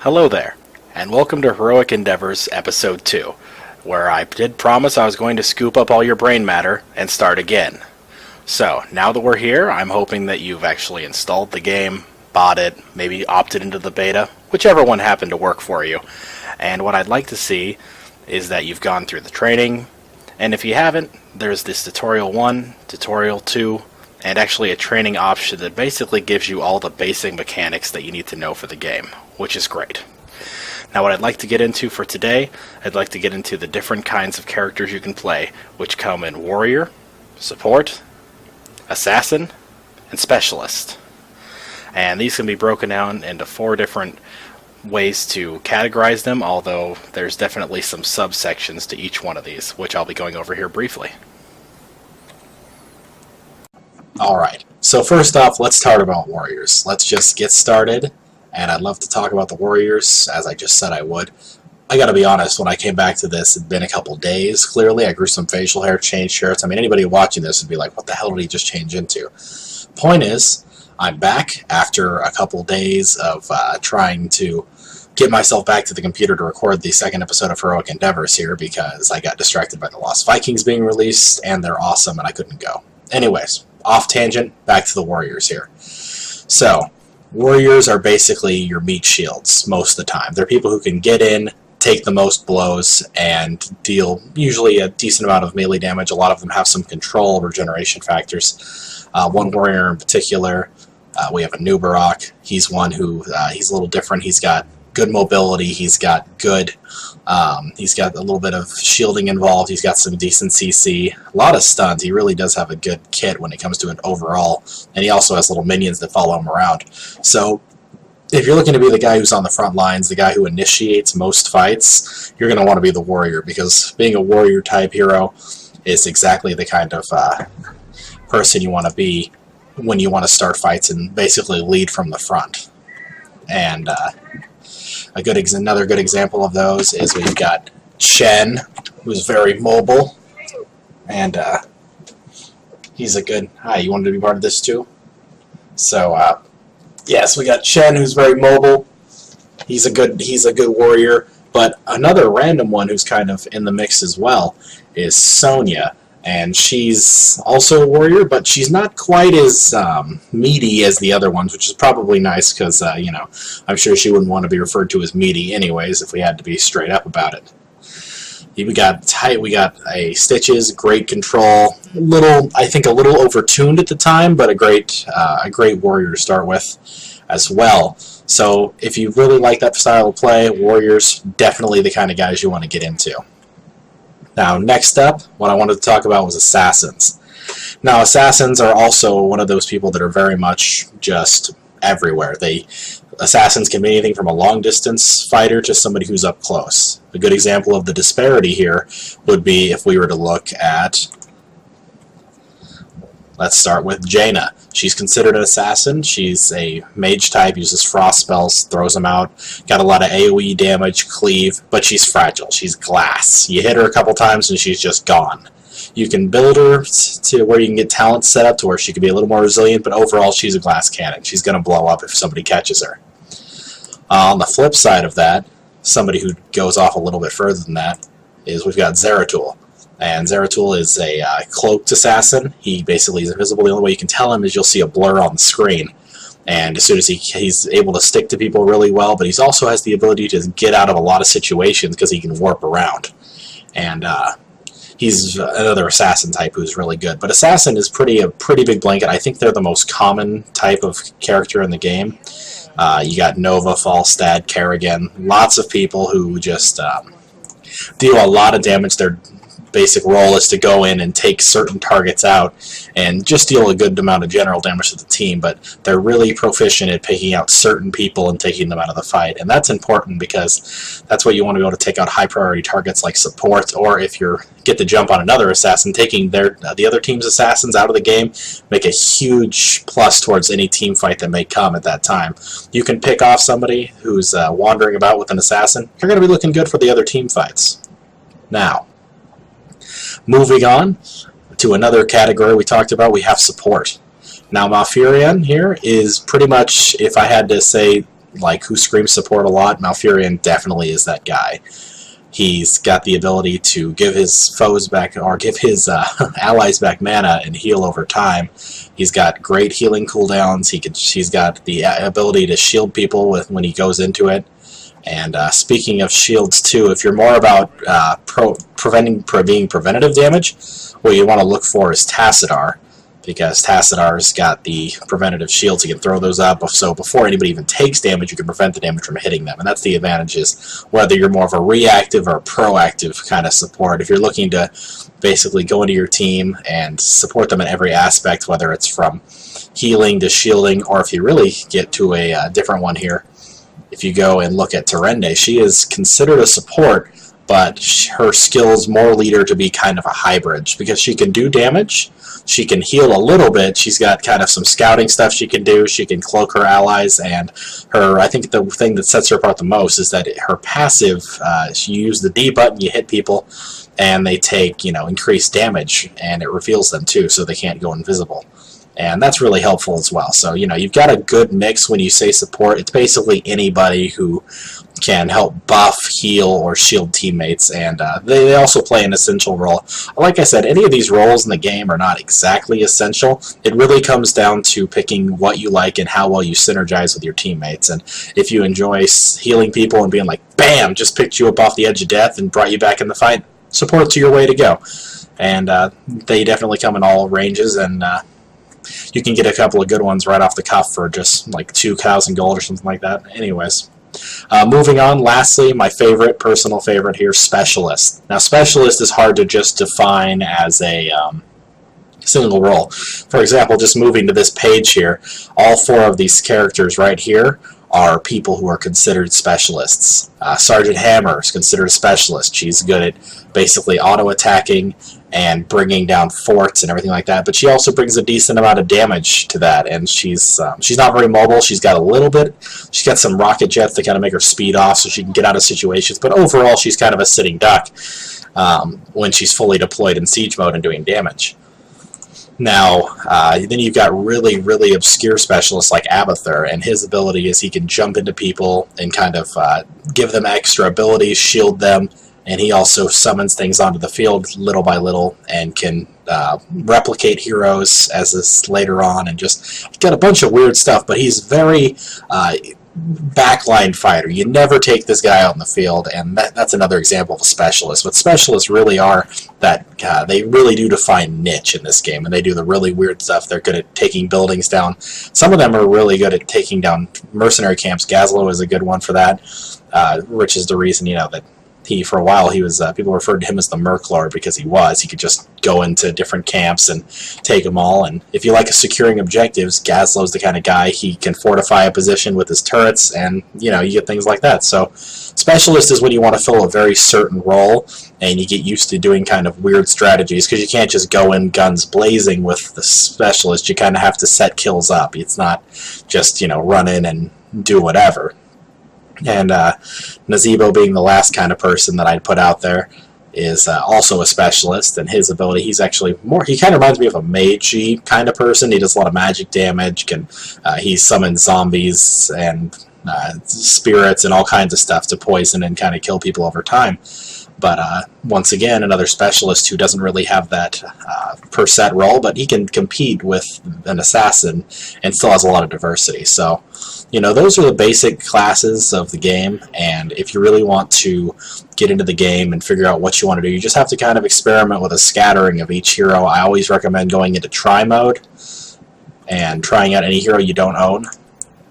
Hello there, and welcome to Heroic Endeavors Episode 2, where I did promise I was going to scoop up all your brain matter and start again. So, now that we're here, I'm hoping that you've actually installed the game, bought it, maybe opted into the beta, whichever one happened to work for you. And what I'd like to see is that you've gone through the training, and if you haven't, there's this Tutorial 1, Tutorial 2, and actually a training option that basically gives you all the basic mechanics that you need to know for the game, which is great. Now what I'd like to get into for today, I'd like to get into the different kinds of characters you can play, which come in Warrior, Support, Assassin, and Specialist. And these can be broken down into 4 different ways to categorize them, although there's definitely some subsections to each one of these, which I'll be going over here briefly. Alright, so first off, let's talk about Warriors. Let's just get started, and I'd love to talk about the Warriors, as I just said I would. I gotta be honest, when I came back to this, it'd been a couple days, clearly. I grew some facial hair, changed shirts. I mean, anybody watching this would be like, what the hell did he just change into? Point is, I'm back after a couple days of trying to get myself back to the computer to record the second episode of Heroic Endeavors here, because I got distracted by the Lost Vikings being released, and they're awesome, and I couldn't go. Anyways, off tangent, back to the Warriors here. So, Warriors are basically your meat shields most of the time. They're people who can get in, take the most blows, and deal usually a decent amount of melee damage. A lot of them have some control regeneration factors. One warrior in particular, we have a Nubarok. He's one who, he's a little different. He's got good mobility, he's got a little bit of shielding involved, he's got some decent CC, a lot of stuns. He really does have a good kit when it comes to an overall, and he also has little minions that follow him around. So if you're looking to be the guy who's on the front lines, the guy who initiates most fights, you're going to want to be the warrior, because being a warrior type hero is exactly the kind of person you want to be when you want to start fights and basically lead from the front. And another good example of those is we've got Chen, who's very mobile, and he's a good... Hi, you wanted to be part of this too? So, yes, we got Chen, who's very mobile. He's a good warrior, but another random one who's kind of in the mix as well is Sonya. And she's also a warrior, but she's not quite as meaty as the other ones, which is probably nice because, you know, I'm sure she wouldn't want to be referred to as meaty anyways if we had to be straight up about it. We got a Stitches, great control, I think a little overtuned at the time, but a great warrior to start with as well. So if you really like that style of play, Warriors, definitely the kind of guys you want to get into. Now, next up, what I wanted to talk about was Assassins. Now, Assassins are also one of those people that are very much just everywhere. Assassins can be anything from a long-distance fighter to somebody who's up close. A good example of the disparity here would be if we were to look at... Let's start with Jaina. She's considered an assassin. She's a mage type, uses frost spells, throws them out, got a lot of AoE damage, cleave, but she's fragile. She's glass. You hit her a couple times and she's just gone. You can build her to where you can get talent set up to where she can be a little more resilient, but overall she's a glass cannon. She's going to blow up if somebody catches her. On the flip side of that, somebody who goes off a little bit further than that is we've got Zeratul. And Zeratul is a cloaked assassin. He basically is invisible. The only way you can tell him is you'll see a blur on the screen. And as soon as he's able to stick to people really well, but he also has the ability to get out of a lot of situations because he can warp around. And he's another assassin type who's really good. But assassin is a pretty big blanket. I think they're the most common type of character in the game. You got Nova, Falstad, Kerrigan, lots of people who just deal a lot of damage. Their basic role is to go in and take certain targets out and just deal a good amount of general damage to the team, but they're really proficient at picking out certain people and taking them out of the fight, and that's important because that's what you want to be able to take out high priority targets like support, or if you get the jump on another assassin, taking the other team's assassins out of the game make a huge plus towards any team fight that may come at that time. You can pick off somebody who's wandering about with an assassin, you're going to be looking good for the other team fights. Now, moving on to another category we talked about, we have support. Now, Malfurion here is pretty much, if I had to say like who screams support a lot, Malfurion definitely is that guy. He's got the ability to give his foes back, or give his allies back mana and heal over time. He's got great healing cooldowns. He's got the ability to shield people when he goes into it. And speaking of shields too, if you're more about being preventative damage, what you want to look for is Tassadar, because Tassadar's got the preventative shields. He can throw those up, so before anybody even takes damage, you can prevent the damage from hitting them. And that's the advantage, is whether you're more of a reactive or proactive kind of support. If you're looking to basically go into your team and support them in every aspect, whether it's from healing to shielding, or if you really get to a different one here, if you go and look at Tyrande, she is considered a support, but her skills more lead her to be kind of a hybrid, because she can do damage, she can heal a little bit, she's got kind of some scouting stuff she can do, she can cloak her allies, and I think the thing that sets her apart the most is that her passive, you use the D button, you hit people, and they take, increased damage, and it reveals them too, so they can't go invisible. And that's really helpful as well. So, you've got a good mix when you say support. It's basically anybody who can help buff, heal, or shield teammates, and they also play an essential role. Like I said, any of these roles in the game are not exactly essential. It really comes down to picking what you like and how well you synergize with your teammates. And if you enjoy healing people and being like, bam, just picked you up off the edge of death and brought you back in the fight, support's your way to go. And they definitely come in all ranges, and you can get a couple of good ones right off the cuff for just like 2,000 gold or something like that. Anyways, moving on, lastly, my personal favorite here, Specialist. Now, Specialist is hard to just define as a single role. For example, just moving to this page here, all 4 of these characters right here are people who are considered specialists. Sergeant Hammer is considered a specialist. She's good at basically auto-attacking and bringing down forts and everything like that, but she also brings a decent amount of damage to that, and she's not very mobile. She's got a little bit. She's got some rocket jets to kind of make her speed off so she can get out of situations, but overall she's kind of a sitting duck when she's fully deployed in siege mode and doing damage. Now, then you've got really, really obscure specialists like Abathur, and his ability is he can jump into people and kind of give them extra abilities, shield them, and he also summons things onto the field little by little and can replicate heroes as this later on, and just got a bunch of weird stuff, but he's very backline fighter. You never take this guy out in the field, and that's another example of a specialist. But specialists really are that, they really do define niche in this game, and they do the really weird stuff. They're good at taking buildings down. Some of them are really good at taking down mercenary camps. Gazlowe is a good one for that, which is the reason, that for a while, he was, people referred to him as the Merc Lord, because he could just go into different camps and take them all. And if you like securing objectives, Gazlowe's the kind of guy. He can fortify a position with his turrets, and, you get things like that. So, Specialist is when you want to fill a very certain role, and you get used to doing kind of weird strategies, because you can't just go in guns blazing with the Specialist. You kind of have to set kills up. It's not just, run in and do whatever. And Nazeebo, being the last kind of person that I'd put out there, is also a specialist, and his ability, he kind of reminds me of a mage-y kind of person. He does a lot of magic damage, he summons zombies and spirits and all kinds of stuff to poison and kind of kill people over time. But once again, another specialist who doesn't really have that per set role, but he can compete with an assassin and still has a lot of diversity. So, those are the basic classes of the game, and if you really want to get into the game and figure out what you want to do, you just have to kind of experiment with a scattering of each hero. I always recommend going into try mode and trying out any hero you don't own.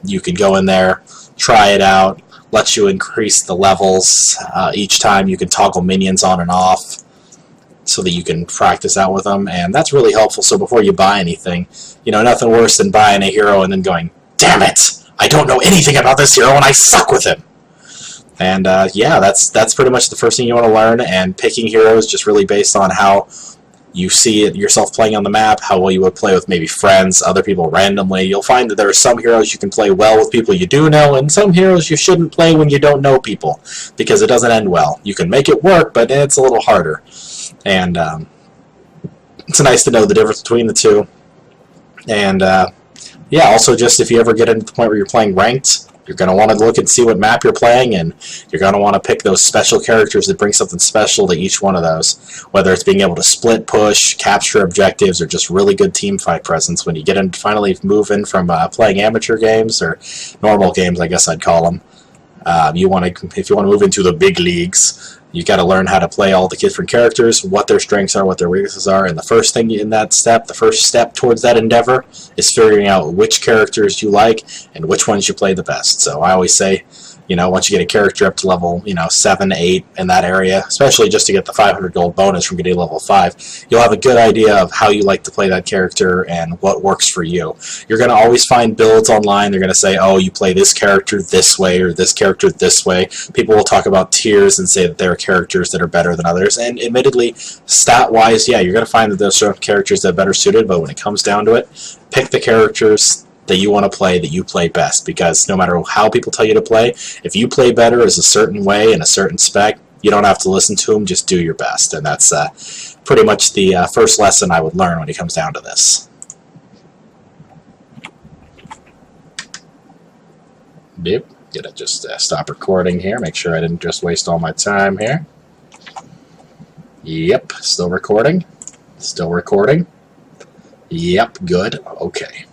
You can go in there, try it out, lets you increase the levels each time. You can toggle minions on and off so that you can practice out with them, and that's really helpful. So before you buy anything, nothing worse than buying a hero and then going, damn it, I don't know anything about this hero and I suck with him. And yeah, that's pretty much the first thing you want to learn, and picking heroes just really based on how you see it yourself playing on the map, how well you would play with maybe friends, other people randomly. You'll find that there are some heroes you can play well with people you do know, and some heroes you shouldn't play when you don't know people, because it doesn't end well. You can make it work, but it's a little harder. And it's nice to know the difference between the two. And yeah, also just if you ever get into the point where you're playing ranked, You're going to want to look and see what map you're playing, and you're going to want to pick those special characters that bring something special to each one of those, whether it's being able to split push, capture objectives, or just really good team fight presence. When you get in, finally move in from playing amateur games, or normal games, I guess I'd call them, if you want to move into the big leagues, you've got to learn how to play all the different characters, what their strengths are, what their weaknesses are, and the first thing in that step, the first step towards that endeavor, is figuring out which characters you like and which ones you play the best. So I always say, once you get a character up to level, 7, 8 in that area, especially just to get the 500 gold bonus from getting level 5, you'll have a good idea of how you like to play that character and what works for you. You're going to always find builds online. They're going to say, oh, you play this character this way or this character this way. People will talk about tiers and say that there are characters that are better than others. And admittedly, stat-wise, yeah, you're going to find that there's certain characters that are better suited, but when it comes down to it, pick the characters that you want to play, that you play best, because no matter how people tell you to play, if you play better as a certain way in a certain spec, you don't have to listen to them, just do your best. And that's pretty much the first lesson I would learn when it comes down to this. Yep, gonna just stop recording here, make sure I didn't just waste all my time here. Yep, still recording. Still recording. Yep, good. Okay.